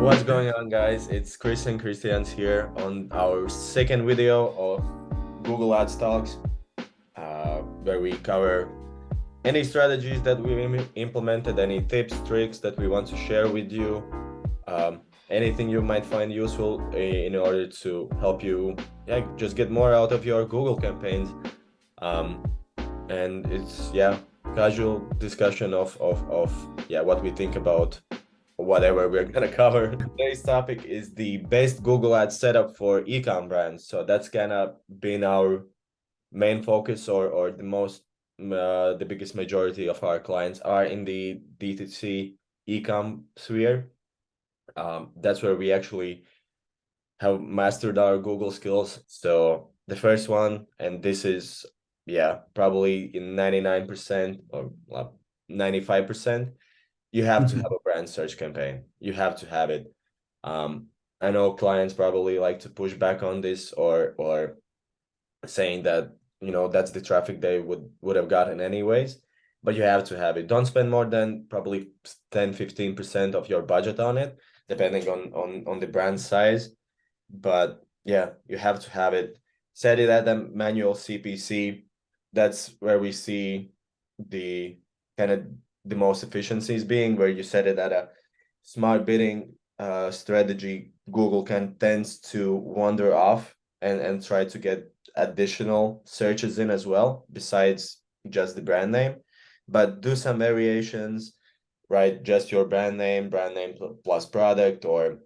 What's going on, guys? It's Christians here on our second video of Google Ads Talks, where we cover any strategies that we've implemented, any tips, tricks that we want to share with you, anything you might find useful in order to help you, just get more out of your Google campaigns. And it's casual discussion of what we think about whatever we're gonna cover. Today's topic is the best Google Ads setup for eCom brands. So that's gonna been our main focus, or the biggest majority of our clients are in the DTC eCom sphere. That's where we actually have mastered our Google skills. So the first one, and this is probably in 99% or 95%, you have to have a brand search campaign. You have to have it. I know clients probably like to push back on this, or saying that, that's the traffic they would have gotten anyways, but you have to have it. Don't spend more than probably 10-15% of your budget on it, depending on the brand size. But yeah, you have to have it. Set it at a manual CPC. That's where we see the kind of the most efficiencies being, where you set it at a smart bidding strategy. Google tends to wander off and try to get additional searches in as well, besides just the brand name. But do some variations, right? Just your brand name plus product, or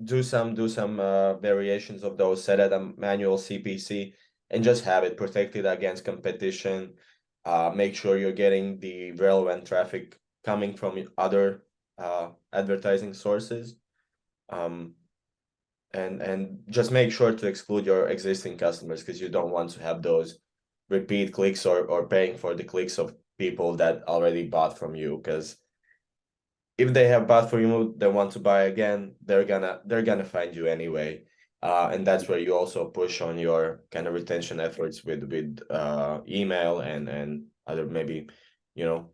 do some variations of those, set at a manual CPC, and just have it protected against competition. Make sure you're getting the relevant traffic coming from other advertising sources. And just make sure to exclude your existing customers, because you don't want to have those repeat clicks or paying for the clicks of people that already bought from you. Because if they have bought from you, they want to buy again, they're gonna find you anyway. And that's where you also push on your kind of retention efforts with email and other, maybe,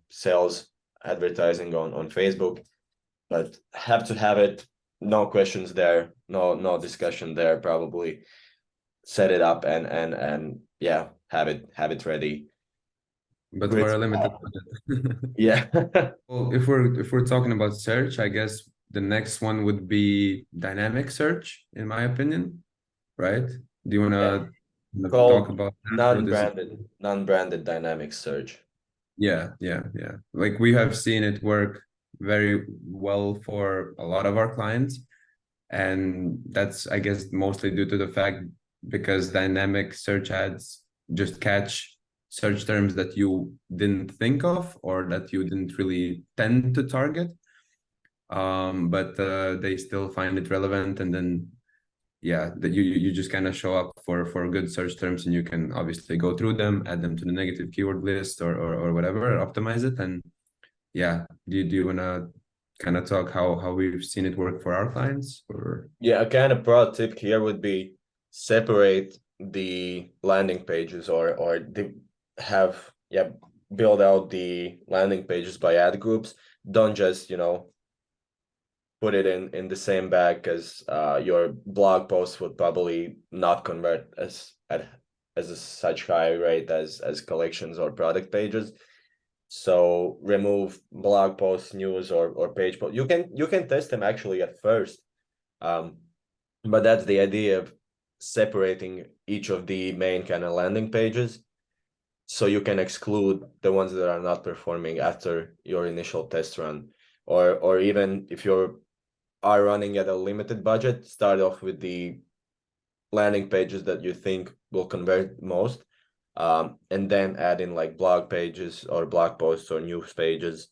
sales advertising on Facebook. But have to have it. No questions there, no discussion there. Probably set it up and have it ready. But for a limited budget. Yeah. Well, if we're talking about search, I guess the next one would be dynamic search, in my opinion, right? Do you wanna talk Called about that? non-branded dynamic search. Yeah. Like, we have seen it work very well for a lot of our clients, and that's, I guess, mostly due to the fact because dynamic search ads just catch search terms that you didn't think of or that you didn't really tend to target. But they still find it relevant, and then that you just kind of show up for good search terms, and you can obviously go through them, add them to the negative keyword list or whatever, optimize it. And do you want to kind of talk how we've seen it work for our clients? Or A kind of pro tip here would be separate the landing pages, or build out the landing pages by ad groups. Don't just put it in the same bag, because your blog post would probably not convert as such high rate as collections or product pages. So remove blog posts, news, or page post. You can test them actually at first, but that's the idea of separating each of the main kind of landing pages, so you can exclude the ones that are not performing after your initial test run. Or even if you are running at a limited budget, start off with the landing pages that you think will convert most, and then add in like blog pages or blog posts or news pages,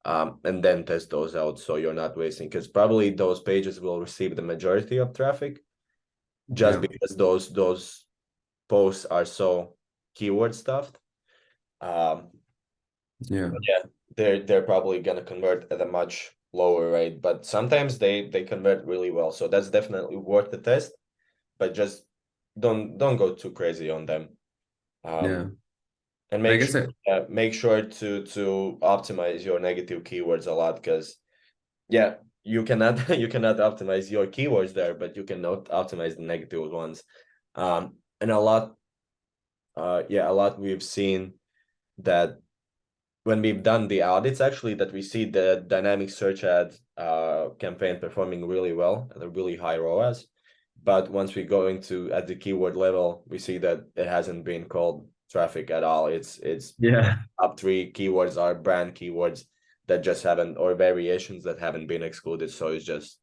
and then test those out, so you're not wasting, because probably those pages will receive the majority of traffic, just because those posts are so keyword stuffed. They're probably gonna convert at a much lower rate, but sometimes they convert really well, so that's definitely worth the test. But just don't go too crazy on them. And make sure to optimize your negative keywords a lot, because Yeah, you cannot you cannot optimize your keywords there, but you cannot optimize the negative ones. And a lot, a lot we've seen that when we've done the audits, actually, that we see the dynamic search ad campaign performing really well at a really high ROAS. But once we go into at the keyword level, we see that it hasn't been called traffic at all. It's Yeah. up three keywords are brand keywords that just haven't, or variations that haven't been excluded. So it's just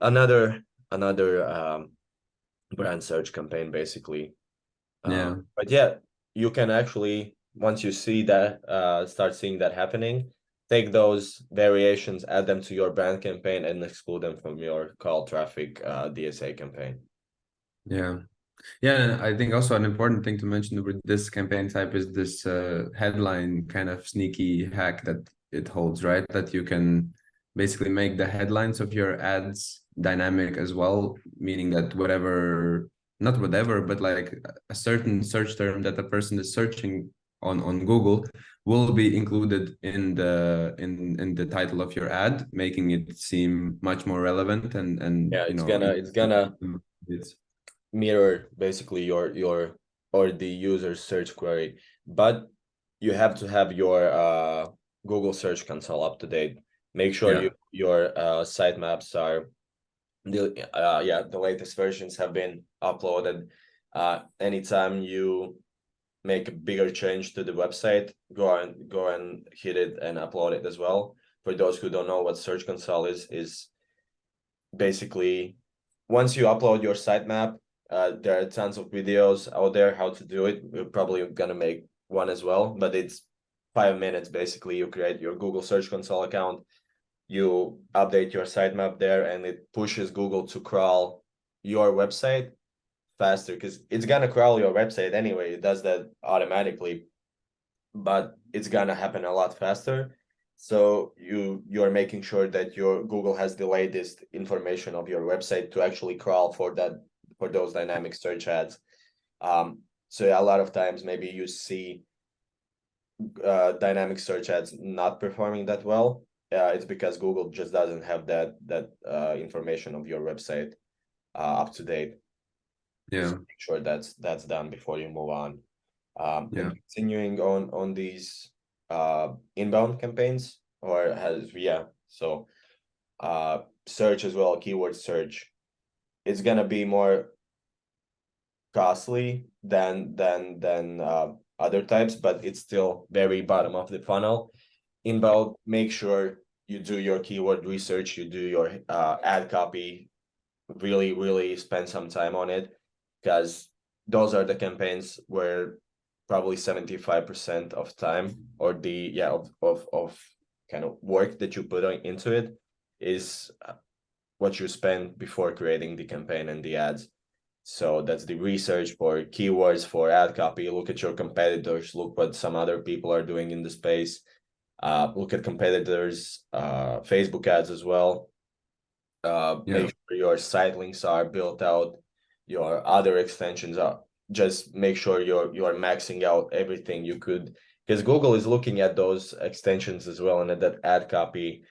another brand search campaign basically. Yeah. But yeah, you can actually, once you see that, start seeing that happening, take those variations, add them to your brand campaign, and exclude them from your call traffic DSA campaign. Yeah. Yeah, and I think also an important thing to mention with this campaign type is this headline kind of sneaky hack that it holds, right? That you can basically make the headlines of your ads dynamic as well, meaning that not whatever, but like a certain search term that the person is searching on Google will be included in the title of your ad, making it seem much more relevant and Yeah, you it's know gonna it's mirror basically your or the user's search query, but you have to have your Google Search Console up to date. Make sure yeah. your sitemaps are the latest versions have been uploaded. Anytime you make a bigger change to the website, go and hit it and upload it as well. For those who don't know what Search Console is basically once you upload your sitemap, there are tons of videos out there how to do it. We're probably gonna make one as well, but it's 5 minutes basically. You create your Google Search Console account, you update your sitemap there, and it pushes Google to crawl your website faster because it's gonna crawl your website anyway. It does that automatically, but it's gonna happen a lot faster. So you're making sure that your Google has the latest information of your website to actually crawl for those dynamic search ads. So yeah, a lot of times maybe you see dynamic search ads not performing that well. It's because Google just doesn't have that information of your website up to date. So Yeah. make sure that's done before you move on. Yeah. And continuing on these inbound campaigns, or has so search as well, keyword search. It's gonna be more costly than other types, but it's still very bottom of the funnel. Inbound, make sure you do your keyword research, you do your ad copy, really spend some time on it, because those are the campaigns where probably 75% of time, or the of kind of work that you put into it is what you spend before creating the campaign and the ads. So that's the research for keywords, for ad copy. Look at your competitors, look what some other people are doing in the space. Look at competitors, Facebook ads as well. Yeah. Make sure your site links are built out, your other extensions are, just make sure you're maxing out everything you could, because Google is looking at those extensions as well and at that ad copy,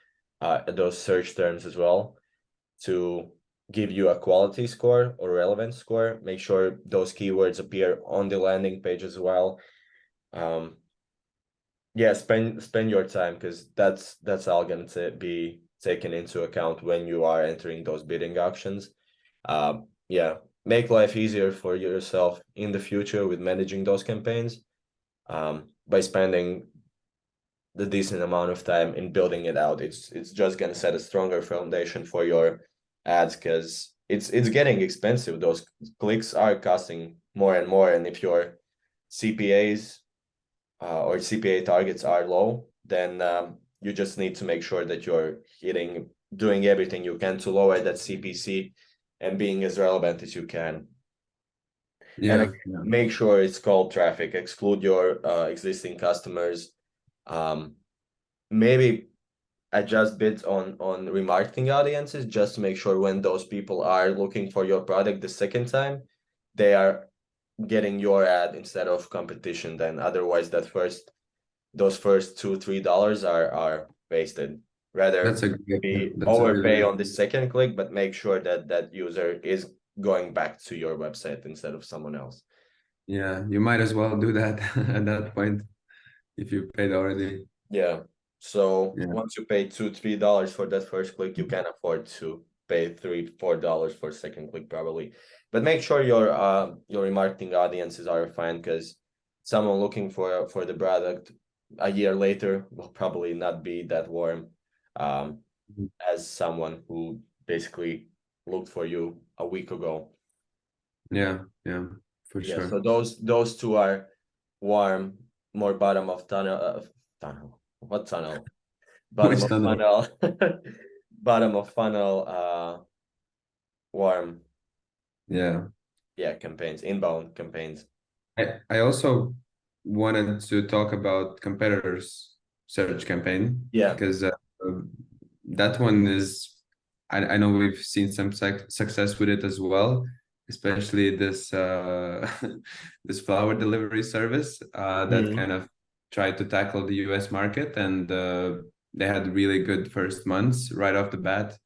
those search terms as well, to give you a quality score or relevance score. Make sure those keywords appear on the landing page as well. Um, yeah, spend your time, because that's all going to be taken into account when you are entering those bidding auctions. Yeah, make life easier for yourself in the future with managing those campaigns, by spending the decent amount of time in building it out. It's just going to set a stronger foundation for your ads, because it's getting expensive. Those clicks are costing more and more, and if your CPAs or CPA targets are low, then you just need to make sure that you're doing everything you can to lower that CPC and being as relevant as you can. And Yeah. again, make sure it's called traffic. Exclude your existing customers. Um, Maybe adjust bids on remarketing audiences, just to make sure when those people are looking for your product the second time, they are getting your ad instead of competition. Then otherwise, those first $2-3 are wasted. Rather That's a great, maybe that's a really overpay good. on the second click, but make sure that that user is going back to your website instead of someone else. Yeah, you might as well do that at that point if you paid already. Yeah. So Yeah. once you pay $2, $3 for that first click, you can afford to pay $3, $4 for second click probably. But make sure your remarketing audiences are refined, because someone looking for the product a year later will probably not be that warm um, as someone who basically looked for you a week ago. Yeah, yeah, for Yeah, so sure. those two are warm, more bottom of tunnel. Tunnel. What tunnel? Bottom Which of tunnel? funnel. Bottom of funnel. Warm. Yeah. Yeah, campaigns, inbound campaigns. I also wanted to talk about competitors' search campaign Yeah. because that one is, I know we've seen some success with it as well, especially this this flower delivery service that Mhm. kind of tried to tackle the US market, and they had really good first months right off the bat.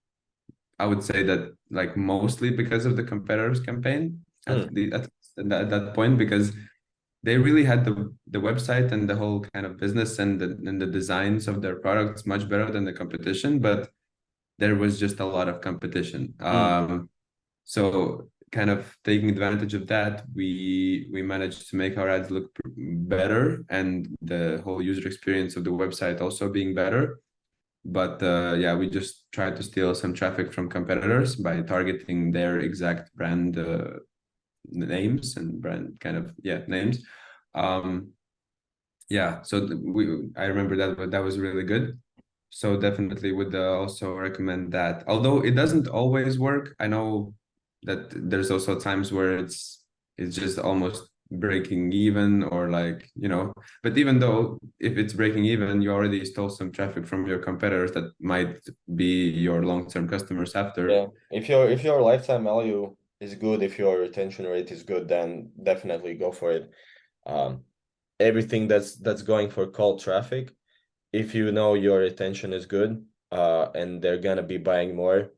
I would say that like mostly because of the competitors campaign Mm. at that point, because they really had the website and the whole kind of business and the designs of their products much better than the competition, but there was just a lot of competition. Mm. So kind of taking advantage of that, we managed to make our ads look better and the whole user experience of the website also being better. But yeah, we just tried to steal some traffic from competitors by targeting their exact brand names and brand kind of names. Um, yeah, so I remember that, but that was really good. So definitely would also recommend that. Although it doesn't always work, I know that there's also times where it's just almost breaking even or like, you know, but even though if it's breaking even, you already stole some traffic from your competitors that might be your long-term customers after. Yeah. If your lifetime value is good, if your retention rate is good, then definitely go for it. Um, Everything that's going for cold traffic, if you know your retention is good, and they're gonna be buying more,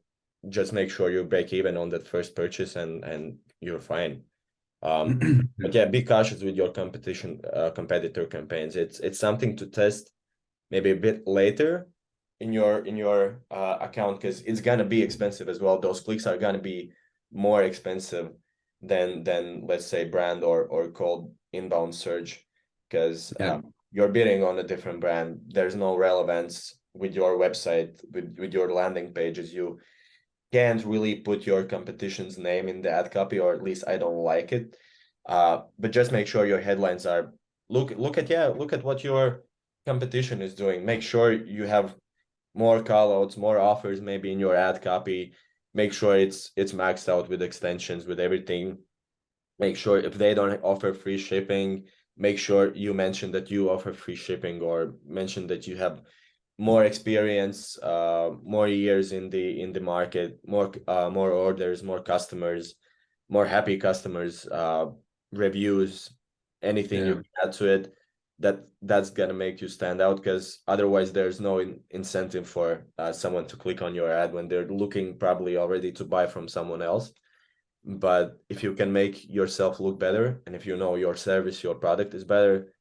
just make sure you break even on that first purchase, and you're fine. But yeah, be cautious with your competitor campaigns. It's something to test maybe a bit later in your account, because it's gonna be expensive as well. Those clicks are gonna be more expensive than let's say brand or cold inbound search, because Yeah, you're bidding on a different brand. There's no relevance with your website, with your landing pages. You can't really put your competition's name in the ad copy, or at least I don't like it. But just make sure your headlines are look at what your competition is doing. Make sure you have more callouts, more offers maybe in your ad copy. Make sure it's maxed out with extensions, with everything. Make sure if they don't offer free shipping, make sure you mention that you offer free shipping, or mention that you have more experience, more years in the market, more orders, more customers, more happy customers, reviews, anything you yeah, can add to it, that's gonna make you stand out, because otherwise there's no incentive for someone to click on your ad when they're looking probably already to buy from someone else. But if you can make yourself look better, and if you know your service, your product is better,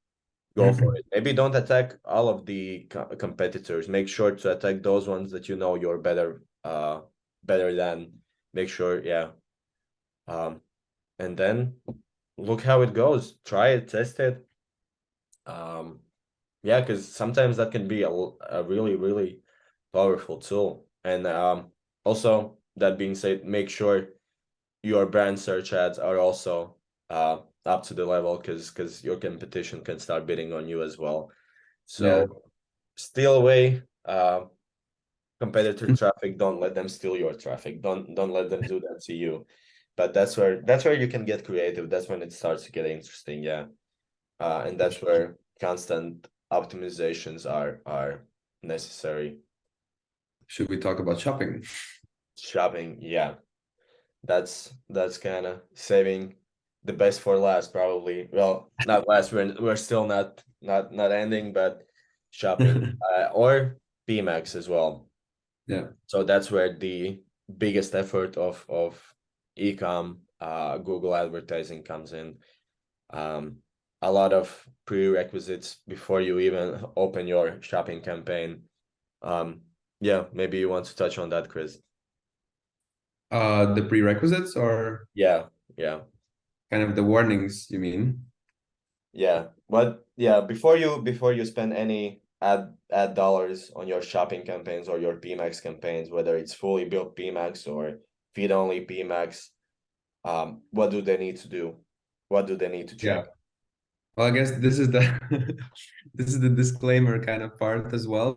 go for it. Maybe don't attack all of the competitors. Make sure to attack those ones that you know you're better than. Make sure, yeah. Um, and then look how it goes. Try it, test it. Um, yeah, because sometimes that can be a really, really powerful tool. And also, that being said, make sure your brand search ads are also up to the level, because your competition can start bidding on you as well. yeah. So steal away competitor traffic. Don't let them steal your traffic. Don't let them do that to you. But that's where you can get creative. That's when it starts to get interesting. Yeah. And that's where constant optimizations are necessary. Should we talk about shopping? Shopping, yeah. That's kind of saving the best for last, probably. Well, not last. We're still not ending, but shopping. Or pMax as well. Yeah. So that's where the biggest effort of eCom, Google advertising comes in. A lot of prerequisites before you even open your shopping campaign. Yeah, maybe you want to touch on that, Chris. The prerequisites or Yeah, yeah, kind of the warnings, you mean? yeah. But yeah, before you spend any ad dollars on your shopping campaigns or your pMax campaigns, whether it's fully built pMax or feed only pMax, what do they need to do? What do they need to Yeah. check? Well, I guess this is the this is the disclaimer kind of part as well.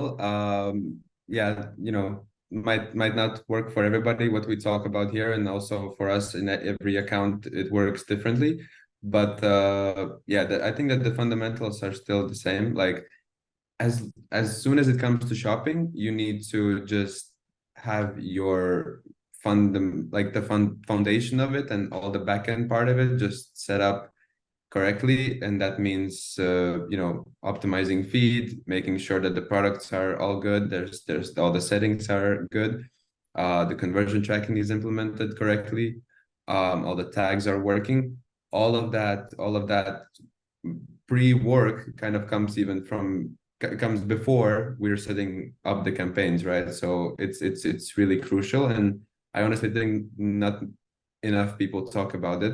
Yeah, you know, might not work for everybody what we talk about here, and also for us in every account it works differently. But yeah, I think that the fundamentals are still the same. Like as soon as it comes to shopping, you need to just have your like the foundation of it and all the backend part of it just set up correctly, and that means you know, optimizing feed, making sure that the products are all good, there's all the settings are good, the conversion tracking is implemented correctly, all the tags are working, all of that pre-work kind of comes even from comes before we're setting up the campaigns, right? So it's really crucial, and I honestly think not enough people talk about it.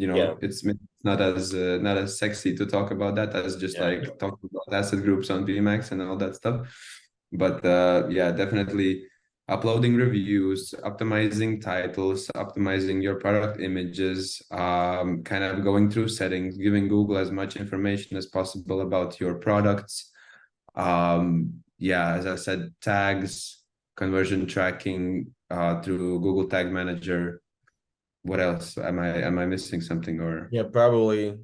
You Yeah, know, it's not as sexy to talk about that as just yeah, like talking about asset groups on pMax and all that stuff. But yeah, definitely uploading reviews, optimizing titles, optimizing your product images, kind of going through settings, giving Google as much information as possible about your products. Yeah, as I said, tags, conversion tracking through Google Tag Manager. What else? Am I missing something or? yeah. Probably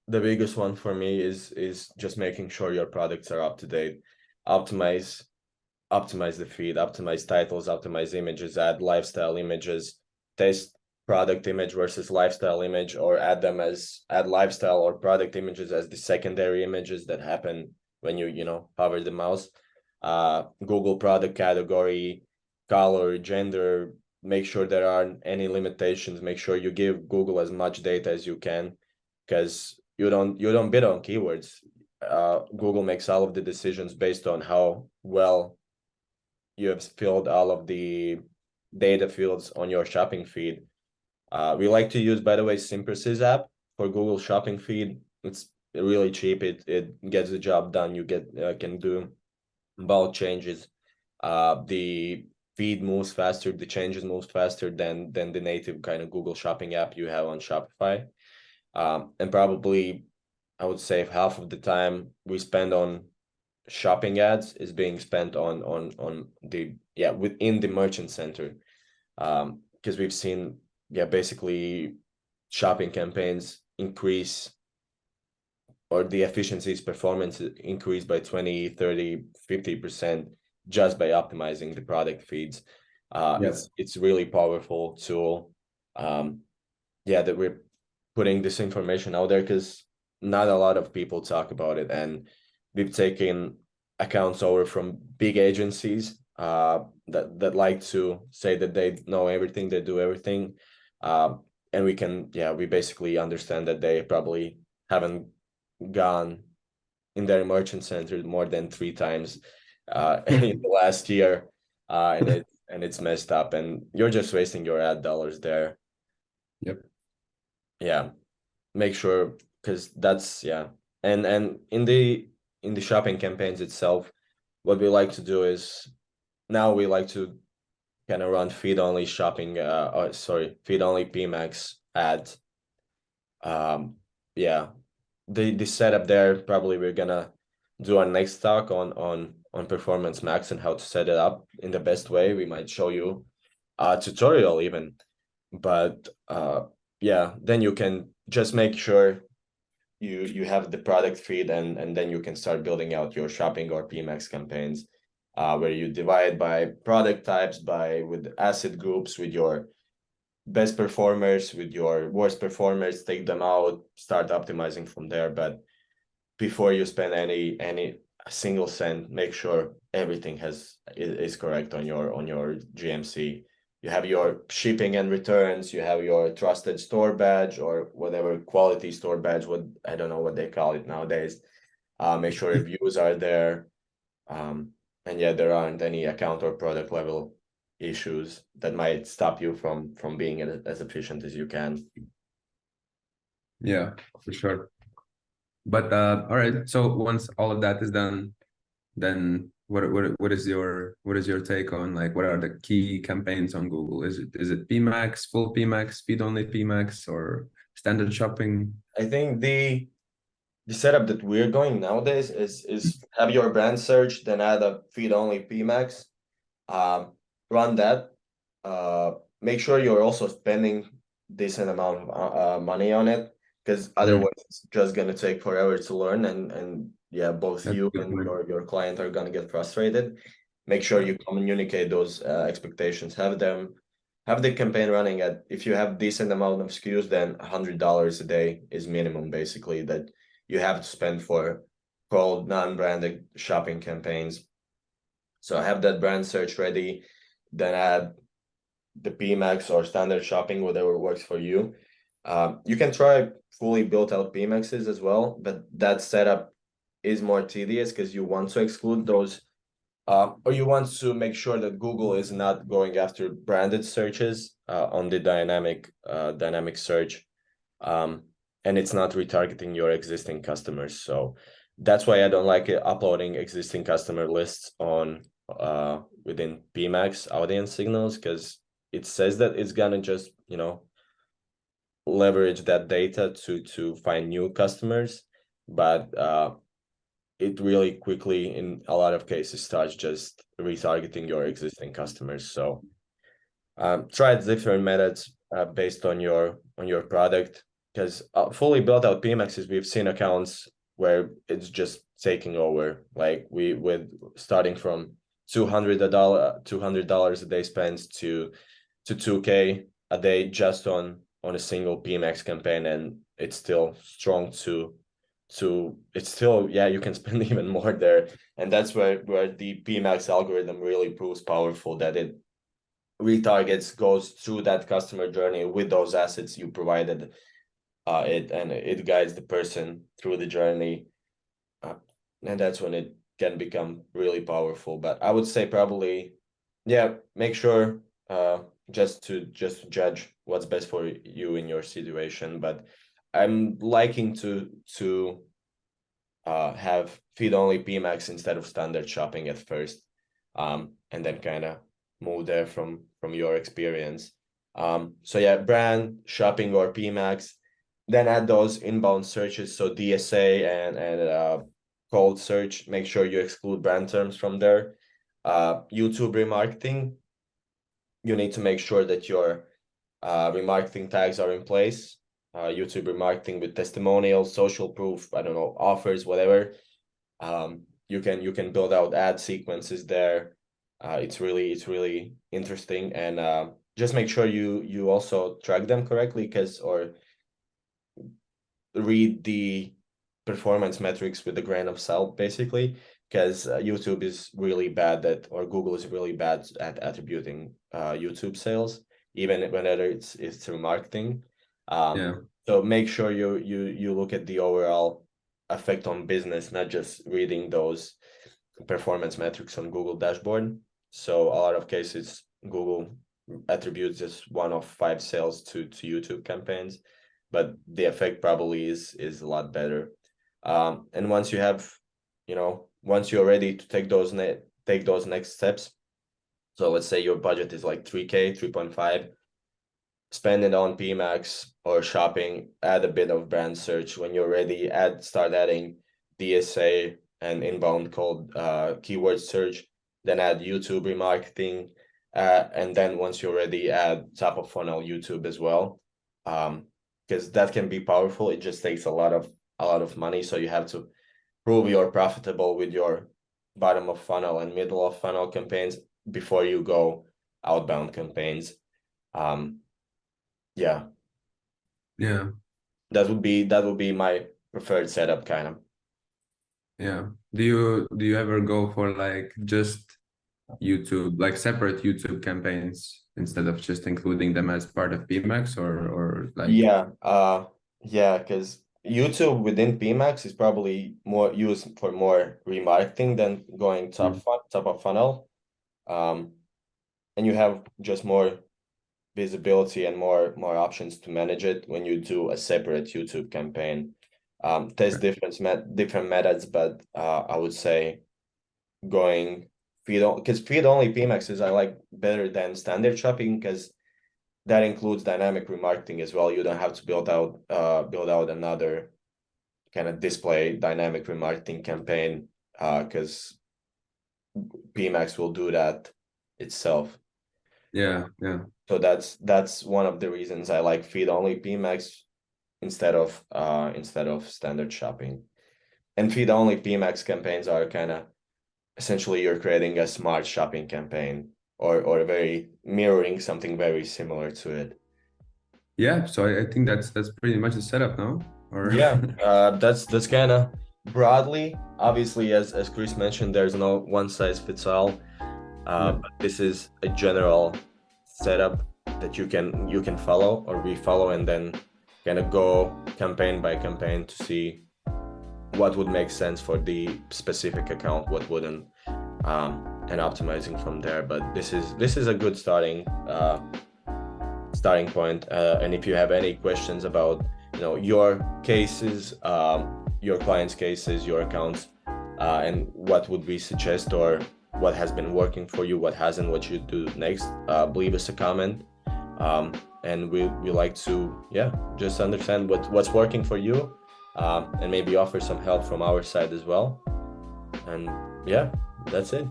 the biggest one for me is just making sure your products are up to date. Optimize optimize the feed, optimize titles, optimize images, add lifestyle images, test product image versus lifestyle image, or add lifestyle or product images as the secondary images that happen when you know, hover the mouse. Google product category, color, gender, make sure there aren't any limitations, make sure you give Google as much data as you can, because you don't bid on keywords. Google makes all of the decisions based on how well you have filled all of the data fields on your shopping feed. We like to use, by the way, Simpress's app for Google Shopping feed. It's really cheap. It gets the job done. You can do bulk changes. The feed moves faster. The changes moves faster than the native kind of Google Shopping app you have on Shopify. And probably I would say half of the time we spend on shopping ads is being spent on the within the merchant center, because we've seen basically shopping campaigns increase, or the efficiencies performance increase by 20, 30, 50% just by optimizing the product feeds. Yeah. It's really powerful tool, that we're putting this information out there, because not a lot of people talk about it, and we've taken accounts over from big agencies that like to say that they know everything, they do everything, and we basically understand that they probably haven't gone in their merchant center more than 3 times in the last year, and it's messed up, and you're just wasting your ad dollars there. Yep. Yeah, make sure, because that's and in the shopping campaigns itself, what we like to do is, now we like to kind of run feed only shopping feed only pMax ads. Yeah, the setup there, probably we're gonna do our next talk on Performance Max and how to set it up in the best way. We might show you a tutorial even, but yeah, then you can just make sure you have the product feed, and then you can start building out your shopping or pMax campaigns, where you divide by product types, by with asset groups, with your best performers, with your worst performers, take them out, start optimizing from there. But before you spend any a single send, make sure everything is correct on your GMC. You have your shipping and returns, you have your trusted store badge or whatever quality store badge, what I don't know what they call it nowadays. Make sure reviews are there. And yeah, there aren't any account or product level issues that might stop you from being as efficient as you can. Yeah, for sure. But all right. So once all of that is done, then what is your take on, like, what are the key campaigns on Google? Is it pMax, full pMax, feed only pMax, or standard shopping? I think the setup that we're going nowadays is have your brand search, then add a feed only pMax, run that. Make sure you're also spending decent amount of money on it, because Mm, otherwise it's just gonna take forever to learn, and yeah, both that's you a good and point. your client are gonna get frustrated. Make sure you communicate those expectations. Have the campaign running at, if you have decent amount of SKUs, then $100 a day is minimum basically that you have to spend for called non-branded shopping campaigns. So have that brand search ready, then add the pMax or standard shopping, whatever works for you. You can try fully built out pMaxes as well, but that setup is more tedious because you want to exclude those, or you want to make sure that Google is not going after branded searches on the dynamic search, um, and it's not retargeting your existing customers. So that's why I don't like it, uploading existing customer lists on within pMax audience signals, because it says that it's gonna just leverage that data to find new customers, but it really quickly in a lot of cases starts just retargeting your existing customers. So try different methods based on your product, because fully built out pMaxes, we've seen accounts where it's just taking over. Like we with starting from $200 a day spent to 2K a day just on a single pMax campaign, and it's still strong to it's still, yeah, you can spend even more there. And that's where the pMax algorithm really proves powerful, that it retargets, goes through that customer journey with those assets you provided and it guides the person through the journey, uh, and that's when it can become really powerful. But I would say probably, yeah, make sure just to judge what's best for you in your situation. But I'm liking to have feed only pMax instead of standard shopping at first, and then kind of move there from your experience. So yeah, brand shopping or pMax, then add those inbound searches, so DSA and cold search. Make sure you exclude brand terms from there. YouTube remarketing, you need to make sure that your remarketing tags are in place. YouTube remarketing with testimonials, social proof, I don't know, offers, whatever. You can build out ad sequences there. It's really interesting, and just make sure you also track them correctly, or read the performance metrics with a grain of salt, basically, because YouTube is really bad at, or Google is really bad at attributing YouTube sales, even whenever it's through marketing. Yeah, So make sure you look at the overall effect on business, not just reading those performance metrics on Google dashboard. So a lot of cases, Google attributes just one of 5 sales to YouTube campaigns, but the effect probably is a lot better. And once you have, once you're ready to take those next steps, so let's say your budget is like 3K, 3.5, spend it on pMax or shopping, add a bit of brand search. When you're ready, start adding DSA and inbound cold keyword search, then add YouTube remarketing, and then once you're ready, add top of funnel YouTube as well, because that can be powerful. It just takes a lot of money, so you have to prove you're profitable with your bottom of funnel and middle of funnel campaigns before you go outbound campaigns. Um, yeah, yeah, that would be my preferred setup, kind of. yeah. Do you ever go for like just YouTube, like separate YouTube campaigns instead of just including them as part of pMax, or like Yeah, because YouTube within pMax is probably more used for more remarketing than going Mm, top of funnel. Um, and you have just more visibility and more options to manage it when you do a separate YouTube campaign. There's different methods, but I would say going feed only pMaxes I like better than standard shopping because that includes dynamic remarketing as well. You don't have to build out another kind of display dynamic remarketing campaign because pMax will do that itself. yeah. So that's one of the reasons I like feed only pMax instead of standard shopping. And feed only pMax campaigns are kind of essentially you're creating a smart shopping campaign or very mirroring something very similar to it. Yeah, so I think that's pretty much the setup now. Or Yeah, that's kind of broadly. Obviously, as Chris mentioned, there's no one size fits all. yeah, But this is a general setup that you can follow or refollow, and then kind of go campaign by campaign to see what would make sense for the specific account, what wouldn't, and optimizing from there. But this is a good starting point. And if you have any questions about your cases, your clients' cases, your accounts, and what would we suggest or what has been working for you, what hasn't, what you do next, leave us a comment. And we like to just understand what's working for you, and maybe offer some help from our side as well. And yeah, that's it.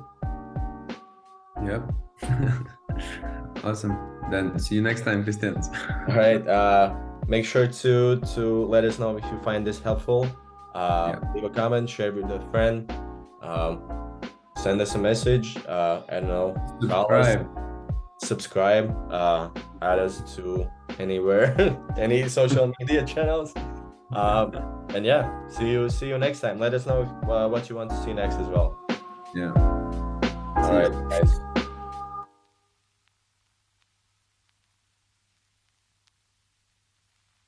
yep. Awesome. Then see you next time, Christians. All right. Make sure to let us know if you find this helpful. Leave a comment, share with a friend, send us a message. I don't know, call us, subscribe, add us to anywhere, any social media channels. And yeah, see you next time. Let us know what you want to see next as well. Yeah. All right, guys.